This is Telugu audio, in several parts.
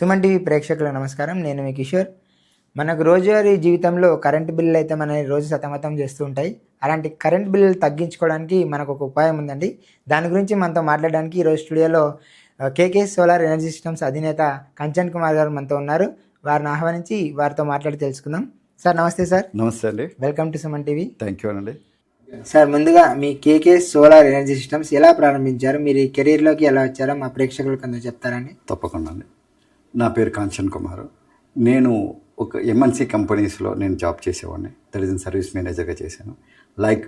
సుమన్ టీవీ ప్రేక్షకులకు నమస్కారం. నేను మీ కిషోర్. మనకు రోజువారీ జీవితంలో కరెంటు బిల్లులు అయితే మనని రోజు సతమతం చేస్తూ ఉంటాయి. అలాంటి కరెంట్ బిల్లులు తగ్గించుకోవడానికి మనకు ఒక ఉపాయం ఉందండి. దాని గురించి మనతో మాట్లాడడానికి ఈరోజు స్టూడియోలో కేకే సోలార్ ఎనర్జీ సిస్టమ్స్ అధినేత కంచన్ కుమార్ గారు మనతో ఉన్నారు. వారిని ఆహ్వానించి వారితో మాట్లాడి తెలుసుకుందాం. సార్ నమస్తే. సార్ నమస్తే అండి. Welcome to Suman TV. Thank you అండి. సార్, ముందుగా మీ కేకే సోలార్ ఎనర్జీ సిస్టమ్స్ ఎలా ప్రారంభించారు, మీరు ఈ కెరీర్లోకి ఎలా వచ్చారో మా ప్రేక్షకులకు కొంచెం చెప్తారండి? తప్పకుండా అండి. నా పేరు కాంచన్ కుమార్. నేను ఒక ఎంఎన్సి కంపెనీస్లో నేను జాబ్ చేసేవాడిని. దట్ ఈస్ సర్వీస్ మేనేజర్గా చేశాను. Like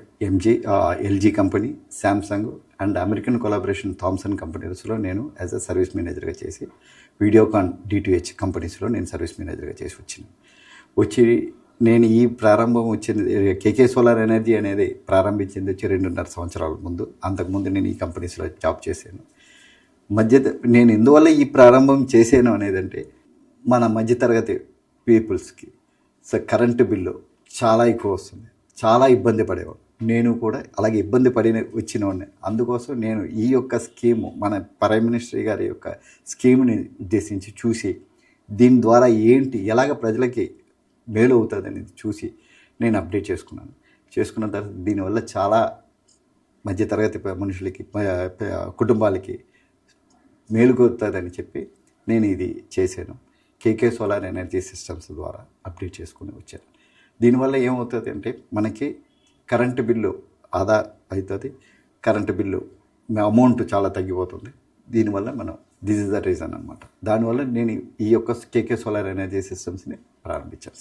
LG company, Samsung and American collaboration Thomson కంపెనీస్లో నేను యాజ్ అ సర్వీస్ మేనేజర్గా చేసి, వీడియోకాన్ డిటిహెచ్ కంపెనీస్లో నేను సర్వీస్ మేనేజర్గా చేసి వచ్చి నేను ఈ ప్రారంభం వచ్చింది కేకే సోలార్ ఎనర్జీ అనేది ప్రారంభించింది వచ్చి 2.5 సంవత్సరాల ముందు. అంతకుముందు నేను ఈ కంపెనీస్లో జాబ్ చేశాను. నేను ఎందువల్ల ఈ ప్రారంభం చేశాను అనేదంటే, మన మధ్యతరగతి పీపుల్స్కి కరెంటు బిల్లు చాలా ఎక్కువ వస్తుంది, చాలా ఇబ్బంది పడేవాడు. నేను కూడా అలాగే ఇబ్బంది వచ్చినవాడిని. అందుకోసం నేను ఈ యొక్క స్కీము, మన ప్రైమ్ మినిస్టర్ గారి యొక్క స్కీమ్ని ఉద్దేశించి చూసి, దీని ద్వారా ఎలాగ ప్రజలకి మేలు అవుతుందని చూసి నేను అప్డేట్ చేసుకున్న తర్వాత దీనివల్ల చాలా మధ్యతరగతి మనుషులకి, కుటుంబాలకి మేలు కోరుతుందని చెప్పి నేను ఇది చేశాను. కేకే సోలార్ ఎనర్జీ సిస్టమ్స్ ద్వారా అప్డేట్ చేసుకుని వచ్చాను. దీనివల్ల ఏమవుతుంది అంటే, మనకి కరెంటు బిల్లు ఆదా అవుతుంది, కరెంటు బిల్లు అమౌంట్ చాలా తగ్గిపోతుంది. దీనివల్ల దిస్ ఇస్ ద రీజన్ అనమాట. దానివల్ల నేను ఈ యొక్క కేకే సోలార్ ఎనర్జీ సిస్టమ్స్ని ప్రారంభించాను.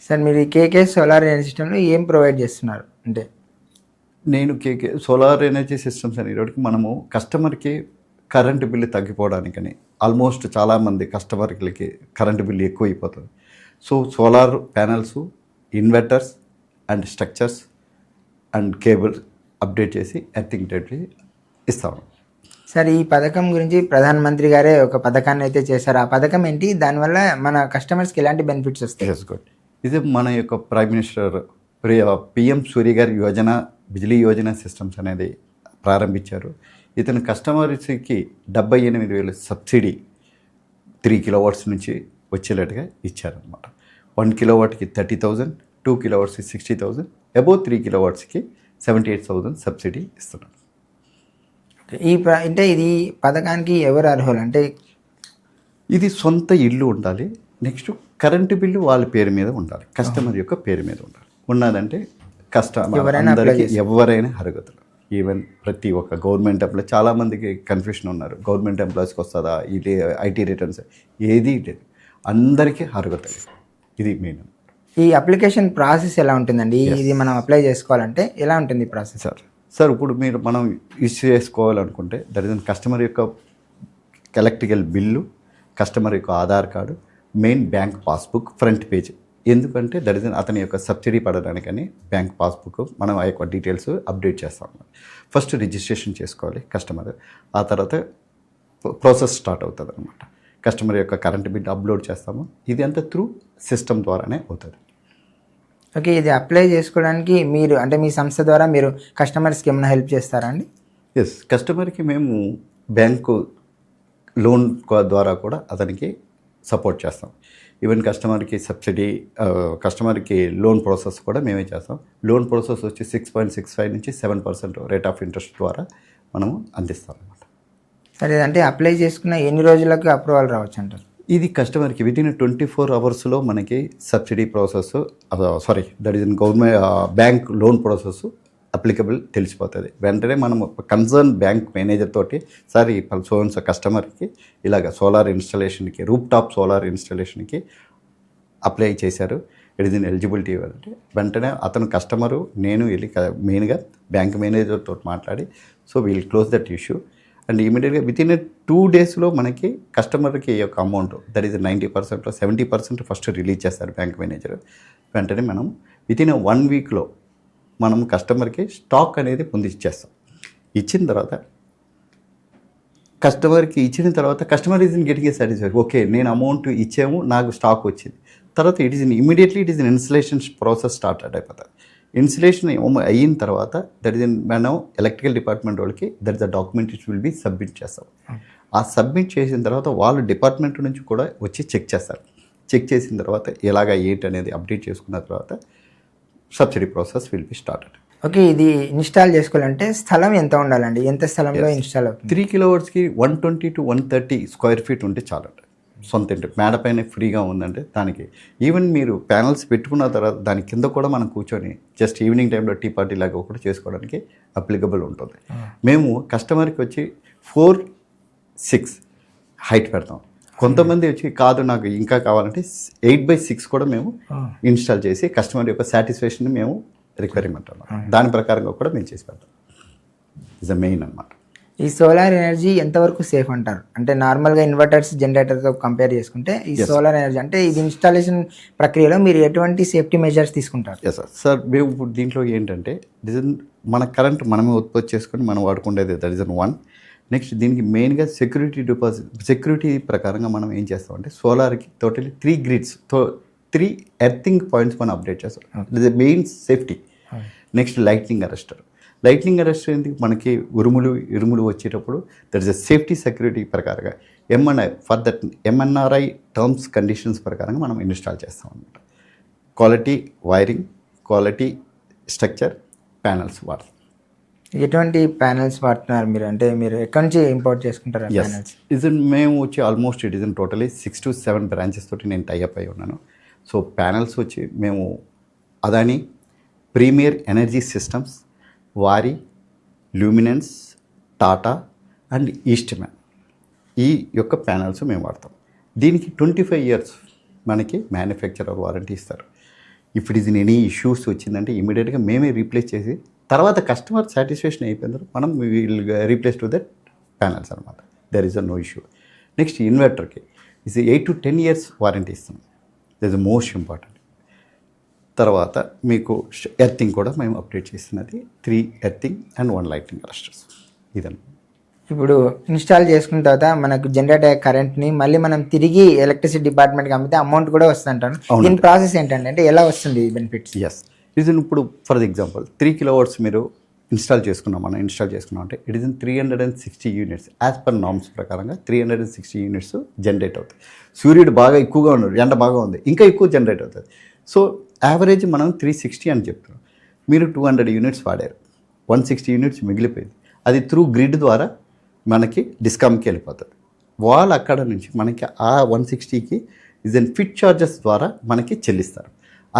సార్, మీరు ఈ కేకే సోలార్ ఎనర్జీ సిస్టమ్లో ఏం ప్రొవైడ్ చేస్తున్నారు అంటే? నేను కేకే సోలార్ ఎనర్జీ సిస్టమ్స్ అనేటికి మనము కస్టమర్కి కరెంటు బిల్లు తగ్గిపోవడానికని, ఆల్మోస్ట్ చాలామంది కస్టమర్లకి కరెంటు బిల్లు ఎక్కువైపోతుంది. So solar panels, inverters and structures and cable update చేసి ఎర్తింగ్ డేట్లీ ఇస్తాము. సార్, ఈ పథకం గురించి ప్రధానమంత్రి గారే ఒక పథకాన్ని అయితే చేశారు. ఆ పథకం ఏంటి, దానివల్ల మన కస్టమర్స్కి ఎలాంటి బెనిఫిట్స్ వస్తాయి? గుడ్. ఇది మన యొక్క ప్రైమ్ మినిస్టర్ పిఎం సూర్య గారి యోజన, బిజిలీ యోజన సిస్టమ్స్ అనేది ప్రారంభించారు. ఇతను కస్టమర్స్కి 78,000 సబ్సిడీ 3 కిలోవాట్స్ నుంచి వచ్చేటట్టుగా ఇచ్చారనమాట. 1 కిలోవాట్కి 30,000, 2 కిలోవాట్స్కి 60,000, అబోవ్ 3 కిలోవాట్స్కి 78,000 సబ్సిడీ ఇస్తున్నారు. అంటే ఇది పథకానికి ఎవరు అర్హులు అంటే? ఇది సొంత ఇల్లు ఉండాలి, నెక్స్ట్ కరెంటు బిల్లు వాళ్ళ పేరు మీద ఉండాలి, కస్టమర్ యొక్క పేరు మీద ఉండాలి. ఉన్నదంటే ఎవరైనా అర్హతలు. ఈవెన్ ప్రతి ఒక్క గవర్నమెంట్ ఎంప్లాయీ, చాలామందికి కన్ఫ్యూషన్ ఉన్నారు, గవర్నమెంట్ ఎంప్లాయీస్కి వస్తుందా, ఇది ఐటీ రిటర్న్స్, ఏది లేదు, అందరికీ అర్హత. ఇది మెయిన్. ఈ అప్లికేషన్ ప్రాసెస్ ఎలా ఉంటుందండి? ఇది మనం అప్లై చేసుకోవాలంటే ఎలా ఉంటుంది ప్రాసెస్? సార్ ఇప్పుడు మనం ఇష్యూ చేసుకోవాలనుకుంటే, దట్ ఈస్ కస్టమర్ యొక్క ఎలక్ట్రికల్ బిల్లు, కస్టమర్ యొక్క Aadhaar card, main bank passbook front page. ఎందుకంటే దట్ ఈస్ అతని యొక్క సబ్సిడీ పడడానికని బ్యాంక్ పాస్బుక్ మనం ఆ యొక్క డీటెయిల్స్ అప్డేట్ చేస్తాం. ఫస్ట్ రిజిస్ట్రేషన్ చేసుకోవాలి కస్టమర్, ఆ తర్వాత ప్రాసెస్ స్టార్ట్ అవుతుంది అనమాట. కస్టమర్ యొక్క కరెంట్ బిల్ అప్లోడ్ చేస్తాము. ఇది అంతా త్రూ సిస్టమ్ ద్వారానే అవుతుంది. ఓకే, ఇది అప్లై చేసుకోవడానికి మీరు అంటే మీ సంస్థ ద్వారా మీరు కస్టమర్స్కి ఏమైనా హెల్ప్ చేస్తారా అండి? ఎస్, కస్టమర్కి మేము బ్యాంకు లోన్ ద్వారా కూడా అతనికి సపోర్ట్ చేస్తాం. ఈవెన్ కస్టమర్కి సబ్సిడీ, కస్టమర్కి లోన్ ప్రాసెస్ కూడా మేమే చేస్తాం. లోన్ ప్రాసెస్ వచ్చి 6.65 నుంచి 7% రేట్ ఆఫ్ ఇంట్రెస్ట్ ద్వారా మనము అందిస్తాం అన్నమాట. సరే, అంటే అప్లై చేసుకున్న ఎన్ని రోజులకు అప్రూవల్ రావచ్చు అంటారు? ఇది కస్టమర్కి వితిన్ 24 అవర్స్లో మనకి subsidy process, that is government bank loan process applicable తెలిసిపోతుంది. వెంటనే మనం కన్సర్న్ బ్యాంక్ మేనేజర్ తోటి, సార్ ఈ సోన్స్ కస్టమర్కి ఇలాగ సోలార్ ఇన్స్టాలేషన్కి, రూప్ టాప్ సోలార్ ఇన్స్టాలేషన్కి అప్లై చేశారు, ఇట్ ఈస్ ఇన్ ఎలిజిబిలిటీ అంటే వెంటనే అతను కస్టమరు నేను వెళ్ళి మెయిన్గా బ్యాంక్ మేనేజర్ తోటి మాట్లాడి, so we'll close that issue and ఇమీడియట్గా వితిన్ 2 డేస్లో మనకి కస్టమర్కి ఈ యొక్క amount that is 90%, 70% first release చేస్తారు బ్యాంక్ మేనేజర్. వెంటనే మనం వితిన్ 1 వీక్లో మనం కస్టమర్కి స్టాక్ అనేది పొంది ఇచ్చేస్తాం. ఇచ్చిన తర్వాత customer is in getting a satisfied. Okay, నేను అమౌంట్ ఇచ్చాము, నాకు స్టాక్ వచ్చింది. తర్వాత it is immediately installation process start అయిపోతుంది. ఇన్స్టలేషన్ అయిన తర్వాత దట్ ఈస్ మనం ఎలక్ట్రికల్ డిపార్ట్మెంట్ వాళ్ళకి that is the document will be submit చేస్తాం. ఆ సబ్మిట్ చేసిన తర్వాత వాళ్ళు డిపార్ట్మెంట్ నుంచి కూడా వచ్చి చెక్ చేస్తారు. చెక్ చేసిన తర్వాత ఎలాగ ఏంటి అనేది అప్డేట్ చేసుకున్న తర్వాత subsidy process will be started. Okay, ఇది ఇన్స్టాల్ చేసుకోవాలంటే స్థలం ఎంత ఉండాలండి? ఎంత స్థలంలో ఇన్స్టాల్ అవుతుంది? 3 కిలోవాట్స్కి 120 to 130 స్క్వేర్ ఫీట్ ఉంటే చాలండి. సొంత ఇంటి మేడ పైన ఫ్రీగా ఉందంటే దానికి ఈవెన్ మీరు ప్యానల్స్ పెట్టుకున్న తర్వాత దాని కింద కూడా మనం కూర్చొని జస్ట్ ఈవినింగ్ టైంలో టీ పార్టీ లాగా కూడా చేసుకోవడానికి అప్లికబుల్ ఉంటుంది. మేము కస్టమర్కి వచ్చి 4-6 హైట్ పెడతాం. కొంతమంది వచ్చి కాదు నాకు ఇంకా కావాలంటే 8/6 కూడా మేము ఇన్స్టాల్ చేసి కస్టమర్ యొక్క సాటిస్ఫాక్షన్ మేము రిక్వైర్మెంట్ అన్నమాట. దాని ప్రకారంగా కూడా మేము చేసి పెడతాం. ఇస్ ద మెయిన్ అన్నమాట. ఈ సోలార్ ఎనర్జీ ఎంతవరకు సేఫ్ అంటారు? అంటే నార్మల్గా ఇన్వర్టర్స్ జనరేటర్తో కంపేర్ చేసుకుంటే ఈ సోలార్ ఎనర్జీ అంటే ఇది ఇన్స్టాలేషన్ ప్రక్రియలో మీరు ఎటువంటి సేఫ్టీ మెజర్స్ తీసుకుంటారు? ఎస్ సార్ మేము ఇప్పుడు దీంట్లో ఏంటంటే మన కరెంట్ మనమే ఉత్పత్తి చేసుకొని మనం వాడుకునేది రీజన్ 1. నెక్స్ట్ దీనికి మెయిన్గా సెక్యూరిటీ ప్రకారంగా మనం ఏం చేస్తామంటే సోలార్కి టోటలీ 3 గ్రిడ్స్ 3 ఎర్తింగ్ పాయింట్స్ మనం అప్డేట్ చేస్తాం. It is the main safety. Next lightning arrester ఎందుకు మనకి ఇరుములు వచ్చేటప్పుడు that is a safety security ప్రకారంగా ఎంఎన్ఆర్ఐ టర్మ్స్ కండిషన్స్ ప్రకారంగా మనం ఇన్స్టాల్ చేస్తాం అనమాట. Quality wiring, quality structure, panels వాడతాం. ఎటువంటి ప్యానల్స్ వాడుతున్నారు మీరు? అంటే మీరు ఎక్కడి నుంచి ఇంపోర్ట్ చేసుకుంటారు ప్యానల్స్? మేము వచ్చి almost it is totally 6 to 7 branches తోటి నేను టైఅప్ అయి ఉన్నాను. సో ప్యానల్స్ వచ్చి మేము అదాని, ప్రీమియర్ ఎనర్జీ సిస్టమ్స్, వారి, లూమినెన్స్, టాటా అండ్ ఈస్ట్మ్యాన్ ఈ యొక్క ప్యానల్స్ మేము వాడతాం. దీనికి 25 years మనకి మ్యానుఫ్యాక్చరర్ వారంటీ ఇస్తారు. If it is in any issues వచ్చిందంటే ఇమీడియట్గా మేమే రీప్లేస్ చేసి తర్వాత కస్టమర్ సాటిస్ఫాక్షన్ అయిపోయిన తర్వాత మనం will replace to that panels అనమాట. There is a no issue. Next ఇన్వర్టర్కి ఇది 8 to 10 years వారంటీ ఇస్తాం. That is most important. తర్వాత మీకు ఎర్తింగ్ కూడా మేము అప్డేట్ చేస్తున్నది 3 ఎర్తింగ్ అండ్ 1 లైటింగ్ అరెస్టర్స్. ఇదన్నమాట. ఇప్పుడు ఇన్స్టాల్ చేసుకున్న తర్వాత మనకు జనరేట్ అయ్యే కరెంట్ని మళ్ళీ మనం తిరిగి ఎలక్ట్రిసిటీ డిపార్ట్మెంట్కి అమ్మితే అమౌంట్ కూడా వస్తుంది అంటాను. దీని ప్రాసెస్ ఏంటంటే అంటే ఎలా వస్తుంది బెనిఫిట్స్? ఎస్, ఇది ఇప్పుడు ఫర్ ఎగ్జాంపుల్ 3 kilowatts మీరు ఇన్స్టాల్ చేసుకున్నాం అంటే it is 360 units as per norms ప్రకారంగా 360 units జనరేట్ అవుతాయి. సూర్యుడు బాగా ఎక్కువగా ఉన్నాడు, ఎండ బాగా ఉంది, ఇంకా ఎక్కువ జనరేట్ అవుతుంది. సో యావరేజ్ మనం 360 అని చెప్తున్నాం. మీరు 200 units వాడారు, 160 units మిగిలిపోయింది. అది త్రూ గ్రిడ్ ద్వారా మనకి డిస్కామ్కి వెళ్ళిపోతుంది. వాళ్ళు అక్కడ నుంచి మనకి ఆ 160కి ఇస్ అన్ ఫిట్ చార్జెస్ ద్వారా మనకి చెల్లిస్తారు.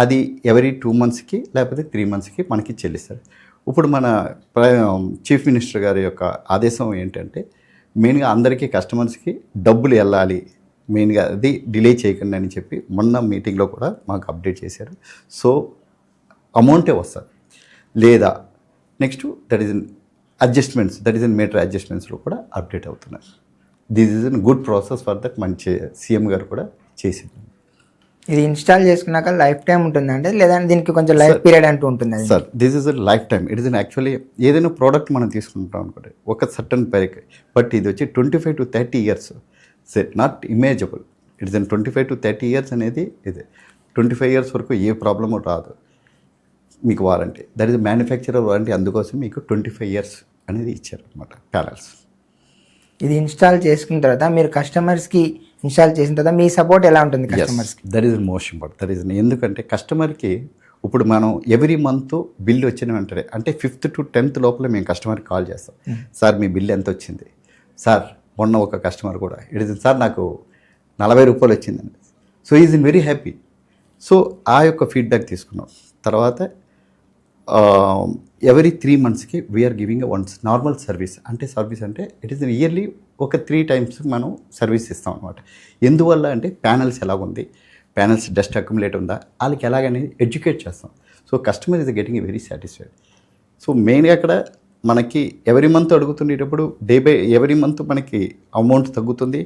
అది ఎవరీ 2 monthsకి లేకపోతే 3 monthsకి మనకి చెల్లిస్తారు. ఇప్పుడు మన చీఫ్ మినిస్టర్ గారి యొక్క ఆదేశం ఏంటంటే మెయిన్గా అందరికీ కస్టమర్స్కి డబ్బులు వెళ్ళాలి, మెయిన్గా అది డిలే చేయకండి అని చెప్పి మొన్న మీటింగ్లో కూడా మాకు అప్డేట్ చేశారు. సో అమౌంటే వస్తుంది లేదా next that is adjustments, that is in meter అడ్జస్ట్మెంట్స్లో కూడా అప్డేట్ అవుతున్నారు. This is an good process for that. మంచి సీఎం గారు కూడా చేసింది. ఇది ఇన్స్టాల్ చేసుకున్నాక లైఫ్ టైం ఉంటుందంటే లేదంటే దీనికి కొంచెం లైఫ్ పీరియడ్ అంటూ ఉంటుంది? Sir this is a life time. It is actually ఏదైనా ప్రోడక్ట్ మనం తీసుకుంటాం అనుకోండి ఒక సర్టన్ పైకి, బట్ ఇది వచ్చి 25 to 30 years not imaginable. It is 25 to 30 years అనేది ఇది 25 years వరకు ఏ ప్రాబ్లము రాదు మీకు warranty. That is manufacturer warranty. అందుకోసం మీకు 25 years అనేది ఇచ్చారు అనమాట ప్యానల్స్. ఇది ఇన్స్టాల్ చేసుకున్న తర్వాత మీరు కస్టమర్స్కి ఇన్స్టాల్ చేసిన తర్వాత మీ సపోర్ట్ ఎలా ఉంటుంది కస్టమర్స్కి? That is most important. That is ఎందుకంటే కస్టమర్కి ఇప్పుడు మనం ఎవ్రీ మంత్ బిల్ వచ్చిన వెంటనే అంటే 5th to 10th లోపల మేము కస్టమర్కి కాల్ చేస్తాం. సార్ మీ బిల్ ఎంత వచ్చింది సార్? మొన్న ఒక కస్టమర్ కూడా ఇట్ ఇస్ సార్ నాకు 40 రూపాయలు వచ్చిందండి. So is in very happy. So ఆ యొక్క ఫీడ్బ్యాక్ తీసుకున్నాం. తర్వాత ఎవరీ 3 monthsకి we are giving once normal service. అంటే సర్వీస్ అంటే ఇట్ ఈస్ ఇయర్లీ ఒక 3 times మనం సర్వీస్ ఇస్తాం అనమాట. ఎందువల్ల అంటే ప్యానల్స్ ఎలాగుంది, ప్యానల్స్ డస్ట్ అక్యుములేట్ ఉందా, వాళ్ళకి ఎలాగనేది ఎడ్యుకేట్ చేస్తాం. So customer is getting very satisfied. So మెయిన్గా అక్కడ మనకి ఎవరీ మంత్ అడుగుతుండేటప్పుడు ఎవరీ మంత్ మనకి అమౌంట్ తగ్గుతుంది,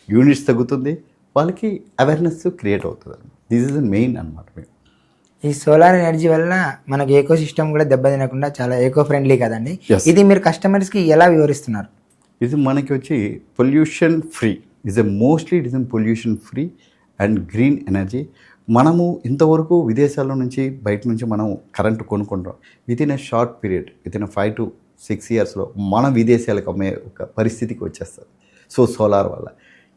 యూనిట్స్ తగ్గుతుంది, వాళ్ళకి అవేర్నెస్ క్రియేట్ అవుతుంది. దిస్ ఈజ్ ద మెయిన్ అనమాట. ఈ సోలార్ ఎనర్జీ వల్ల మనకి ఎకో సిస్టమ్ కూడా దెబ్బతినకుండా చాలా ఎకో ఫ్రెండ్లీ కదండి. ఇది మీరు కస్టమర్స్కి ఎలా వివరిస్తున్నారు? ఇది మనకి వచ్చి pollution free. It is pollution free and green energy. మనము ఇంతవరకు విదేశాల నుంచి బయట నుంచి మనం కరెంటు కొనుక్కుంటాం. Within a short period, within 5 to 6 yearsలో మనం విదేశాలకు అమ్మే ఒక పరిస్థితికి వచ్చేస్తుంది. సో సోలార్ వల్ల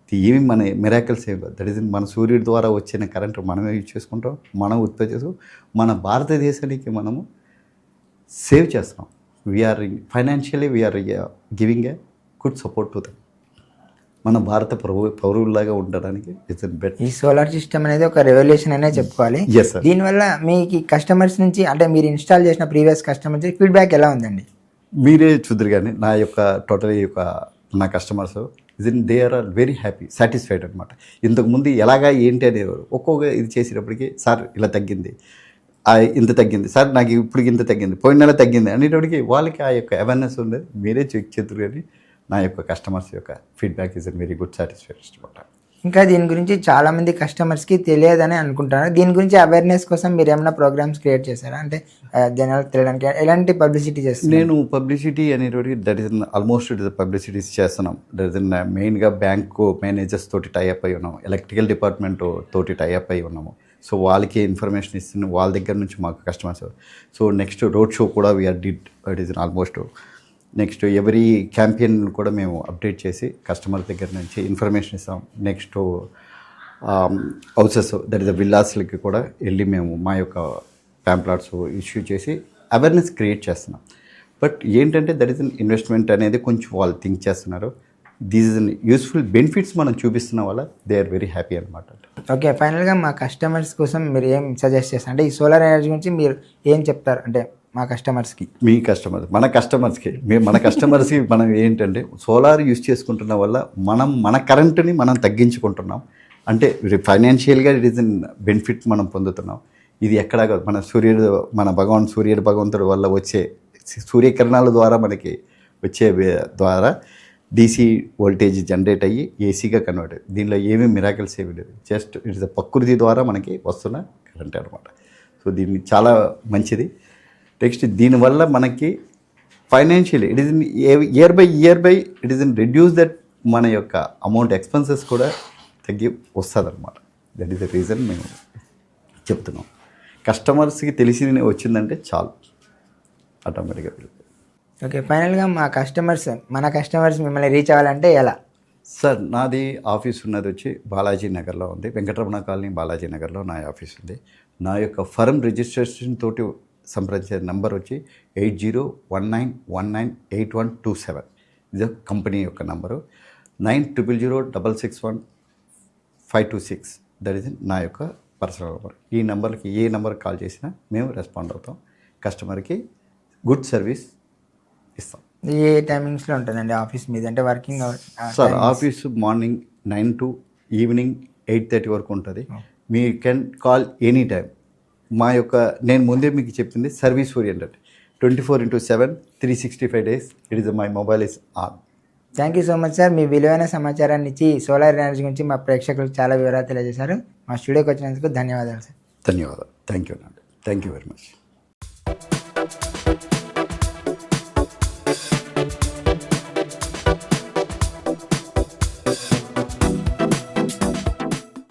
ఇది ఏమి మన మిరాకిల్స్ ఏమి కాదు. దట్ ఈస్ మన సూర్యుడి ద్వారా వచ్చిన కరెంట్ మనమే యూజ్ చేసుకుంటాం, మనం ఉత్పత్తి చేస్తాం, మన భారతదేశానికి మనము సేవ్ చేస్తున్నాం. We are financially we are giving a good support to them. మన భారత పౌరుల్లాగా ఉండడానికి ఇట్స్ బెటర్. ఈ సోలార్ సిస్టమ్ అనేది ఒక రెవల్యూషన్ అనే చెప్పుకోవాలి. Yes, sir. దీనివల్ల మీకు కస్టమర్స్ నుంచి అంటే మీరు ఇన్స్టాల్ చేసిన ప్రీవియస్ కస్టమర్స్ ఫీడ్బ్యాక్ ఎలా ఉందండి? మీరే చూద్దరు కానీ నా యొక్క టోటల్ యొక్క నా customers they are very happy, satisfied అనమాట. ఇంతకుముందు ఎలాగా ఏంటి అనేవారు, ఒక్కొక్క ఇది చేసేటప్పటికి సార్ ఇలా తగ్గింది, ఇంత తగ్గింది సార్, నాకు ఇప్పుడు ఇంత తగ్గింది, పోయిన నెల తగ్గింది అనేటప్పటికి వాళ్ళకి ఆ యొక్క అవేర్నెస్ ఉండేది. మీరే చెక్ చేద్దరు కానీ నా యొక్క కస్టమర్స్ యొక్క feedback is very good, satisfied అనమాట. ఇంకా దీని గురించి చాలా మంది కస్టమర్స్కి తెలియదని అనుకుంటున్నారు. దీని గురించి అవేర్నెస్ కోసం మీరు ఏమైనా ప్రోగ్రామ్స్ క్రియేట్ చేశారా? అంటే జనాలు తెలియడానికి ఎలాంటి పబ్లిసిటీ చేస్తారు? నేను పబ్లిసిటీ అనేటువంటి that is almost it is publicity's చేస్తున్నాం. దట్ ఈస్ మెయిన్గా బ్యాంకు మేనేజర్స్ తోటి టైఅప్ అయి ఉన్నాము, ఎలక్ట్రికల్ డిపార్ట్మెంట్ తోటి టైఅప్ అయి ఉన్నాము. సో వాళ్ళకి ఇన్ఫర్మేషన్ ఇస్తున్నాం, వాళ్ళ దగ్గర నుంచి మాకు customers. So next road show కూడా we are did, it is almost next every campaign కూడా మేము అప్డేట్ చేసి కస్టమర్ దగ్గర నుంచి ఇన్ఫర్మేషన్ ఇస్తాం. నెక్స్ట్ హౌసెస్ దట్ ఈస్ విల్లాస్లకి కూడా వెళ్ళి మేము మా యొక్క ప్యాంప్లాట్స్ ఇష్యూ చేసి అవేర్నెస్ క్రియేట్ చేస్తున్నాం. బట్ ఏంటంటే దట్ ఈస్ అన్ ఇన్వెస్ట్మెంట్ అనేది కొంచెం వాళ్ళు థింక్ చేస్తున్నారు. These is an useful benefits మనం చూపిస్తున్న వల్ల దే ఆర్ వెరీ హ్యాపీ అనమాట. ఓకే, ఫైనల్గా మా కస్టమర్స్ కోసం మీరు ఏం సజెస్ట్ చేస్తారు? అంటే ఈ సోలార్ ఎనర్జీ గురించి మీరు ఏం చెప్తారు అంటే మా కస్టమర్స్కి? మీ కస్టమర్స్ మన కస్టమర్స్కి మనం ఏంటంటే సోలార్ యూజ్ చేసుకుంటున్న వల్ల మనం మన కరెంటుని మనం తగ్గించుకుంటున్నాం. అంటే ఫైనాన్షియల్గా ఇట్ ఈస్ బెనిఫిట్ మనం పొందుతున్నాం. ఇది ఎక్కడా కాదు, మన భగవంతుడి వల్ల వచ్చే సూర్యకిరణాల ద్వారా మనకి వచ్చే ద్వారా డీసీ వోల్టేజ్ జనరేట్ అయ్యి ఏసీగా కన్వర్ట్ అయ్యి, దీనిలో ఏమీ మిరాకిల్స్ ఏమీ లేదు. జస్ట్ ఇట్ ఇస్ ప్రకృతి ద్వారా మనకి వస్తున్న కరెంట్ అనమాట. సో దీన్ని చాలా మంచిది. నెక్స్ట్ దీనివల్ల మనకి financially it is year by it is reduce that మన యొక్క అమౌంట్ ఎక్స్పెన్సెస్ కూడా తగ్గి వస్తుంది అనమాట. దట్ ఈస్ ద రీజన్ మేము చెప్తున్నాం. కస్టమర్స్కి తెలిసి వచ్చిందంటే చాలు, ఆటోమేటిక్గా. ఓకే, ఫైనల్గా మన కస్టమర్స్ మిమ్మల్ని రీచ్ అవ్వాలంటే ఎలా? సార్ నాది ఆఫీస్ ఉన్నది వచ్చి బాలాజీ నగర్లో ఉంది, వెంకటరమణ కాలనీ బాలాజీ నగర్లో నా ఆఫీస్ ఉంది. నా యొక్క ఫర్మ్ రిజిస్ట్రేషన్ తోటి సంప్రదించే నెంబర్ వచ్చి 8019198127. ఇది కంపెనీ యొక్క నంబరు. 9000661526 దట్ ఈజ్ నా యొక్క పర్సనల్ నెంబర్. ఈ నెంబర్కి ఏ నెంబర్కి కాల్ చేసినా మేము రెస్పాండ్ అవుతాం. కస్టమర్కి గుడ్ సర్వీస్ ఇస్తాం. ఏ టైమింగ్స్లో ఉంటుందండి ఆఫీస్ మీద? అంటే working sir office morning 9 to evening 8:30 వరకు ఉంటుంది. మీ కెన్ కాల్ ఎనీ టైం. మా యొక్క నేను ముందే మీకు చెప్పింది service oriented, 24/7 365 days it is my mobile is on. Thank you so much sir. మీ విలువైన సమాచారాన్ని ఇచ్చి సోలార్ ఎనర్జీ గురించి మా ప్రేక్షకులకు చాలా వివరాలు తెలియజేశారు. మా స్టూడియోకి వచ్చినందుకు ధన్యవాదాలు సార్. ధన్యవాదాలు. Thank you very much.